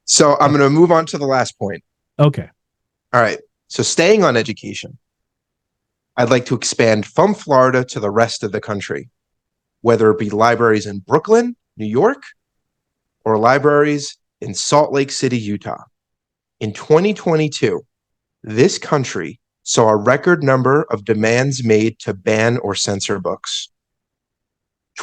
So I'm going to move on to the last point. Okay. All right. So staying on education, I'd like to expand from Florida to the rest of the country, whether it be libraries in Brooklyn, New York, or libraries in Salt Lake City, Utah. In 2022, this country saw a record number of demands made to ban or censor books.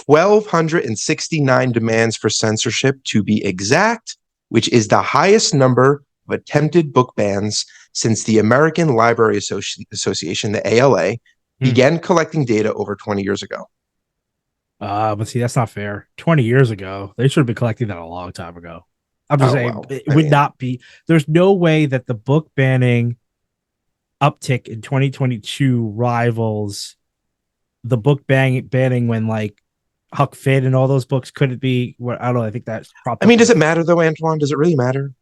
1,269 demands for censorship, to be exact, which is the highest number of attempted book bans since the American Library Association, the ALA, began collecting data over 20 years ago. But see, that's not fair. 20 years ago, they should have been collecting that a long time ago. I'm just saying, well, it would not be. There's no way that the book banning uptick in 2022 rivals the book banning when like Huck Finn and all those books couldn't be. I don't know. I think that's probably. I mean, does it matter though, Antoine? Does it really matter?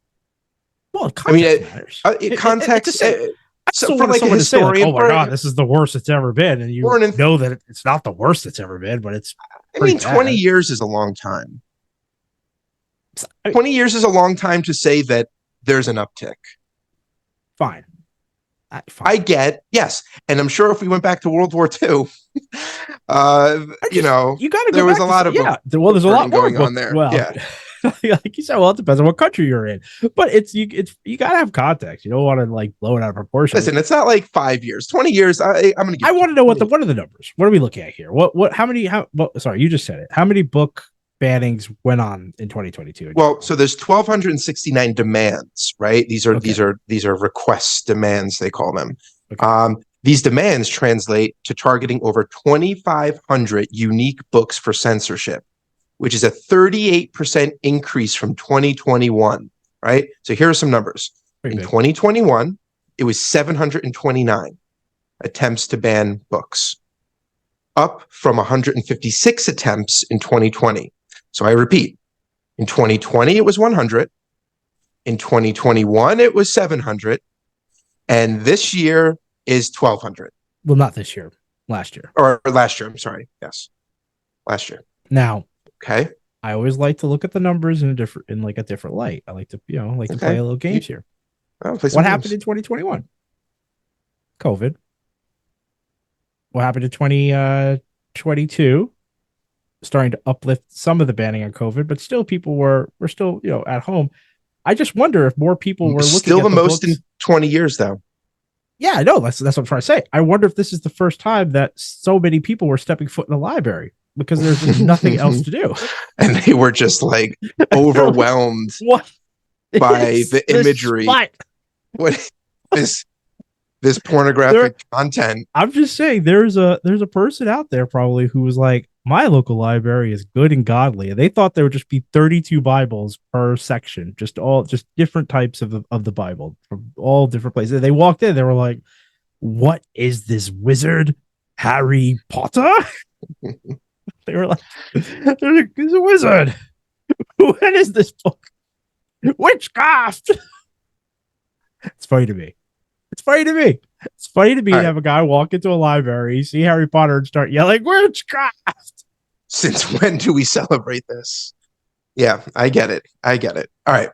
Well, context matters. Context. So for like a historian, like, oh my god, this is the worst it's ever been, and you know that it's not the worst it's ever been, but it's. I mean, 20 years is a long time. 20 years is a long time to say that there's an uptick. Fine. I get, yes. And I'm sure if we went back to World War II, you gotta there was a lot of well, there's a lot more going on there. Well, yeah. Like you said, well, it depends on what country you're in, but you gotta have context. You don't want to like blow it out of proportion. Listen, it's not like 5 years, 20 years. I'm gonna. I want to know what are the numbers? What are we looking at here? Sorry, you just said it. How many book bannings went on in 2022? Well, so there's 1,269 demands, right? These are requests, demands they call them. Okay. These demands translate to targeting over 2,500 unique books for censorship, which is a 38% increase from 2021, right? So here are some numbers. In 2021, it was 729 attempts to ban books, up from 156 attempts in 2020. So I repeat, in 2020, it was 100. In 2021, it was 700. And this year is 1,200. Well, not this year. Last year. Or last year, I'm sorry. Yes. Last year. Now, okay. I always like to look at the numbers in a different light. I like to, play a little games here. What happened in 2021? COVID. What happened in 2022? Starting to uplift some of the banning on COVID, but still people were still, at home. I just wonder if more people were looking still at the most books. In 20 years though. Yeah, I know. That's what I'm trying to say. I wonder if this is the first time that so many people were stepping foot in the library because there's just nothing else to do. And they were just like overwhelmed by the imagery. What this pornographic content. I'm just saying there's a person out there probably who was like, my local library is good and godly. And they thought there would just be 32 Bibles per section, just different types of the Bible from all different places. They walked in, they were like, what is this wizard? Harry Potter? They were like, he's a wizard. What is this book? Witchcraft. It's funny to me. It's funny to have a guy walk into a library, see Harry Potter, and start yelling, witchcraft. Since when do we celebrate this? Yeah, I get it. All right.